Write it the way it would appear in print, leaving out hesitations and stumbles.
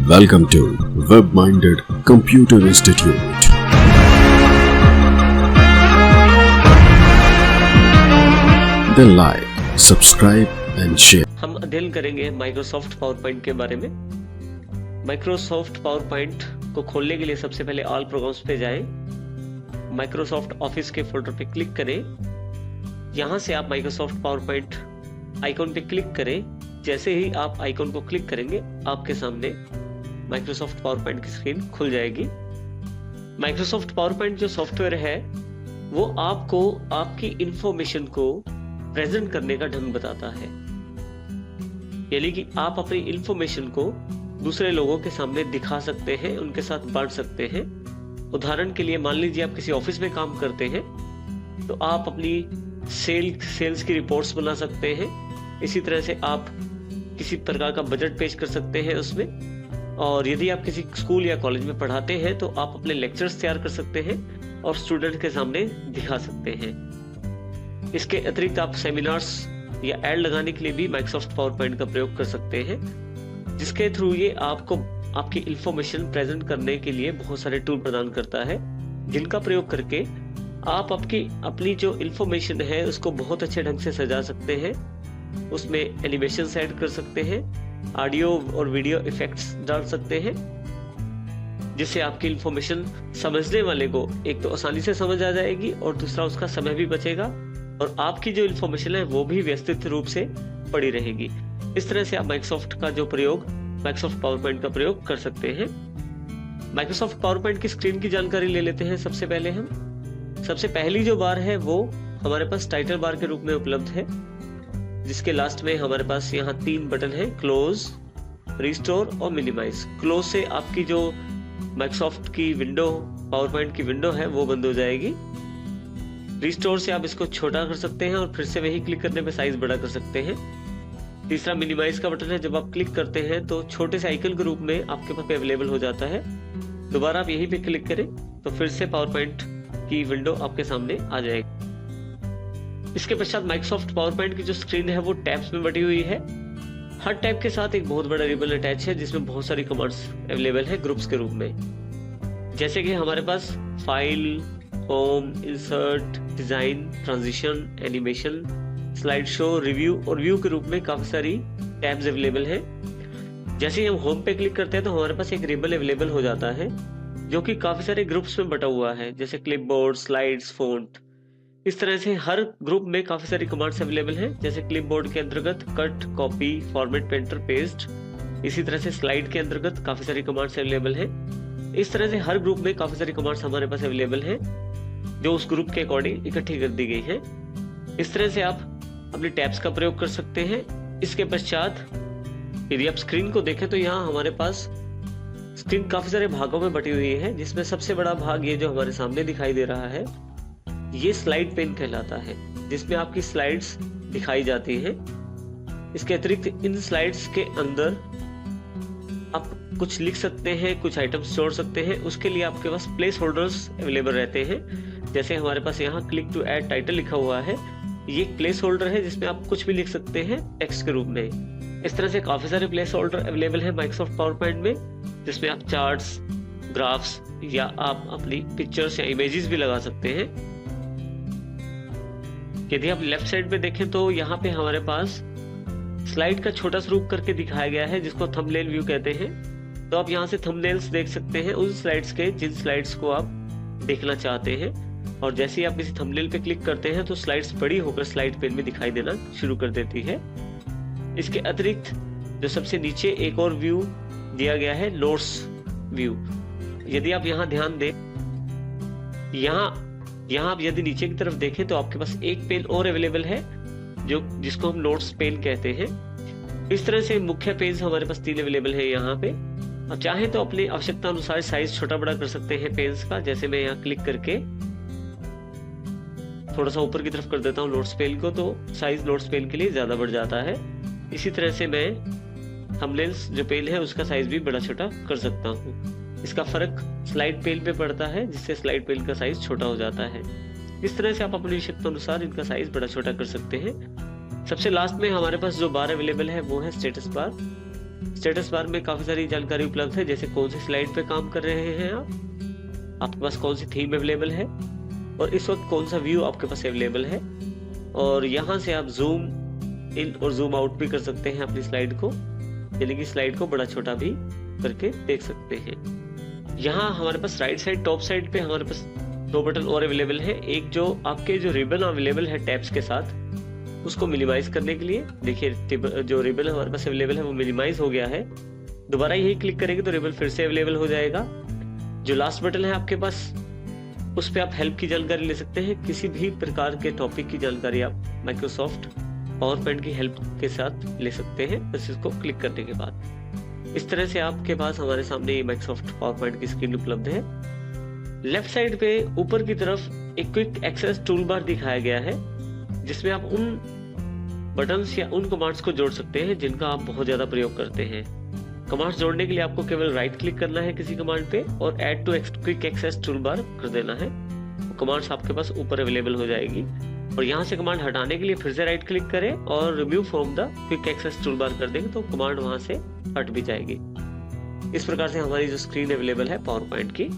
Welcome to Web-Minded Computer Institute. Then like, subscribe and share. हम अध्ययन करेंगे Microsoft PowerPoint के बारे में। माइक्रोसॉफ्ट पावरपॉइंट को खोलने के लिए सबसे पहले ऑल प्रोग्राम्स पे जाएं, माइक्रोसॉफ्ट ऑफिस के फोल्डर पे क्लिक करें। यहाँ से आप माइक्रोसॉफ्ट पावरपॉइंट आइकॉन पे क्लिक करें। जैसे ही आप आइकॉन को क्लिक करेंगे आपके सामने माइक्रोसॉफ्ट पावरपॉइंट की स्क्रीन खुल जाएगी। माइक्रोसॉफ्ट पावरपॉइंट जो सॉफ्टवेयर है वो आपको आपकी इंफॉर्मेशन को प्रेजेंट करने का ढंग बताता है, यानी कि आप अपनी इंफॉर्मेशन को दूसरे लोगों के सामने दिखा सकते हैं, उनके साथ बांट सकते हैं। उदाहरण के लिए मान लीजिए आप किसी ऑफिस में काम करते हैं तो आप अपनी सेल्स की रिपोर्ट्स बना सकते हैं। इसी तरह से आप किसी प्रकार का बजट पेश कर सकते हैं उसमें। और यदि आप किसी स्कूल या कॉलेज में पढ़ाते हैं तो आप अपने लेक्चर्स तैयार कर सकते हैं और स्टूडेंट के सामने दिखा सकते हैं। इसके अतिरिक्त आप सेमिनार्स या एड लगाने के लिए भी माइक्रोसॉफ्ट पावरपॉइंट का प्रयोग कर सकते हैं, जिसके थ्रू ये आपको आपकी इंफॉर्मेशन प्रेजेंट करने के लिए बहुत सारे टूल प्रदान करता है, जिनका प्रयोग करके आप अपनी जो इंफॉर्मेशन है उसको बहुत अच्छे ढंग से सजा सकते हैं। उसमें एनिमेशंस ऐड कर सकते हैं, ऑडियो और वीडियो इफेक्ट्स डाल सकते हैं, जिससे आपकी इंफॉर्मेशन समझने वाले को एक तो आसानी से समझ आ जाएगी और दूसरा उसका समय भी बचेगा और आपकी जो इंफॉर्मेशन है वो भी व्यवस्थित रूप से पड़ी रहेगी। इस तरह से आप माइक्रोसॉफ्ट पावरपॉइंट का प्रयोग कर सकते हैं। माइक्रोसॉफ्ट पावरपॉइंट की स्क्रीन की जानकारी ले लेते हैं। सबसे पहले हम सबसे पहली जो बार है वो हमारे पास टाइटल बार के रूप में उपलब्ध है, जिसके लास्ट में हमारे पास यहाँ 3 बटन है, क्लोज, रिस्टोर और मिनिमाइज। क्लोज से आपकी जो माइक्रोसॉफ्ट की विंडो, पावरपॉइंट की विंडो है वो बंद हो जाएगी। रिस्टोर से आप इसको छोटा कर सकते हैं और फिर से वही क्लिक करने पे साइज बड़ा कर सकते हैं। तीसरा मिनिमाइज का बटन है, जब आप क्लिक करते हैं तो छोटे से आइकन के रूप में आपके पास अवेलेबल हो जाता है। दोबारा आप यहीं पे क्लिक करें तो फिर से पावरपॉइंट की विंडो आपके सामने आ जाएगी। इसके पश्चात माइक्रोसॉफ्ट पावरपॉइंट की जो स्क्रीन है वो टैब्स में बटी हुई है। हर टैब के साथ एक बहुत बड़ा रिबन अटैच है, जिसमें बहुत सारी कमांड्स अवेलेबल है ग्रुप्स के रूप में। जैसे कि हमारे पास file, home, insert, design, transition, animation, slide show, review और व्यू के रूप में काफी सारी टैब्स अवेलेबल हैं। जैसे ही हम होम पे क्लिक करते हैं तो हमारे पास एक रिबन अवेलेबल हो जाता है, जो कि काफी सारे ग्रुप्स में बटा हुआ है, जैसे क्लिपबोर्ड, स्लाइड्स, फ़ॉन्ट। इस तरह से हर ग्रुप में काफी सारी कमांड्स अवेलेबल हैं। जैसे क्लिपबोर्ड के अंतर्गत cut, copy, format, painter, paste. इसी तरह से स्लाइड के अंतर्गत काफी सारी कमांड्स अवेलेबल हैं। इस तरह से हर ग्रुप में काफी सारी कमांड्स हमारे पास अवेलेबल हैं, जो उस ग्रुप के अकॉर्डिंग इकट्ठी कर दी गई है। इस तरह से आप अपने टैब्स का प्रयोग कर सकते हैं। इसके पश्चात यदि आप स्क्रीन को देखें तो यहाँ हमारे पास स्क्रीन काफी सारे भागों में बटी हुई है, जिसमें सबसे बड़ा भाग ये जो हमारे सामने दिखाई दे रहा है ये स्लाइड पेन कहलाता है, जिसमें आपकी स्लाइड्स दिखाई जाती हैं। इसके अतिरिक्त इन स्लाइड्स के अंदर आप कुछ लिख सकते हैं, कुछ आइटम्स जोड़ सकते हैं। उसके लिए आपके पास प्लेस होल्डर्स अवेलेबल रहते हैं। जैसे हमारे पास यहाँ क्लिक टू ऐड टाइटल लिखा हुआ है, ये एक प्लेस होल्डर है जिसमें आप कुछ भी लिख सकते हैं टेक्स्ट के रूप में। इस तरह से काफी सारे प्लेस होल्डर अवेलेबल है माइक्रोसॉफ्ट पावरपॉइंट में, जिसमें आप चार्ट्स, ग्राफ्स या आप अपनी पिक्चर्स या इमेजेस भी लगा सकते हैं। यदि आप लेफ्ट साइड पे देखें तो यहाँ पे हमारे पास स्लाइड का छोटा स्वरूप करके दिखाया गया है, जिसको थंबनेल व्यू कहते हैं। तो आप यहाँ से थंबनेल्स देख सकते हैं उन स्लाइड्स के जिन स्लाइड्स को आप देखना चाहते हैं। और जैसे ही आप किसी थंबनेल पे क्लिक करते हैं तो स्लाइड्स बड़ी होकर स्लाइड पेन में दिखाई देना शुरू कर देती है। इसके अतिरिक्त जो सबसे नीचे एक और व्यू दिया गया है, नोट्स व्यू। यदि आप यहाँ ध्यान दें, यहाँ आप यदि नीचे की तरफ देखें तो आपके पास एक पेन और अवेलेबल है, जिसको हम नोट्स पेन कहते हैं। इस तरह से मुख्य पेज हमारे पास 3 अवेलेबल है यहाँ पे। आप चाहें तो अपनी आवश्यकता अनुसार साइज छोटा बड़ा कर सकते हैं पेन्स का। जैसे मैं यहाँ क्लिक करके थोड़ा सा ऊपर की तरफ कर देता हूँ नोट्स पेन को, तो साइज नोट्स पेन के लिए ज्यादा बढ़ जाता है। इसी तरह से मैं थंबनेल्स जो पेन है उसका साइज भी बड़ा छोटा कर सकता हूँ। इसका फर्क स्लाइड पेन पे पड़ता है, जिससे स्लाइड पेन का साइज छोटा हो जाता है। इस तरह से आप अपनी आवश्यकता अनुसार इनका साइज बड़ा छोटा कर सकते हैं। सबसे लास्ट में हमारे पास जो बार अवेलेबल है वो है स्टेटस बार। स्टेटस बार में काफ़ी सारी जानकारी उपलब्ध है, जैसे कौन सी स्लाइड पे काम कर रहे हैं आपके पास कौन सी थीम अवेलेबल है और इस वक्त कौन सा व्यू आपके पास अवेलेबल है। और यहाँ से आप जूम इन और जूम आउट भी कर सकते हैं अपनी स्लाइड को, यानी कि स्लाइड को बड़ा छोटा भी करके देख सकते हैं। यहाँ हमारे पास राइट साइड टॉप साइड पे हमारे पास 2 बटन और अवेलेबल है। एक जो आपके जो रिबन अवेलेबल है टैब्स के साथ, उसको मिनिमाइज करने के लिए देखिए जो रिबन हमारे पास अवेलेबल है वो मिनिमाइज हो गया है। दोबारा यही क्लिक करेंगे तो रिबन फिर से अवेलेबल हो जाएगा। जो लास्ट बटन है आपके पास, उस पर आप हेल्प की जानकारी ले सकते हैं। किसी भी प्रकार के टॉपिक की जानकारी आप माइक्रोसॉफ्ट पावर पॉइंट की हेल्प के साथ ले सकते हैं, बस इसको क्लिक करने के बाद। इस तरह से आपके पास हमारे सामने ये माइक्रोसॉफ्ट पावर पॉइंट की स्क्रीन उपलब्ध है। लेफ्ट साइड पे ऊपर की तरफ एक क्विक एक्सेस टूल बार दिखाया गया है, जिसमें आप उन बटन्स या उन कमांड्स को जोड़ सकते हैं जिनका आप बहुत ज्यादा प्रयोग करते हैं। कमांड्स जोड़ने के लिए आपको केवल राइट क्लिक करना है किसी कमांड पे और add to quick access toolbar कर देना है। कमांड्स आपके पास ऊपर अवेलेबल हो जाएगी। और यहाँ से कमांड हटाने के लिए फिर से राइट क्लिक करें और remove from the quick access toolbar कर देंगे तो कमांड वहां से हट भी जाएगी। इस प्रकार से हमारी जो स्क्रीन अवेलेबल है पावर पॉइंट की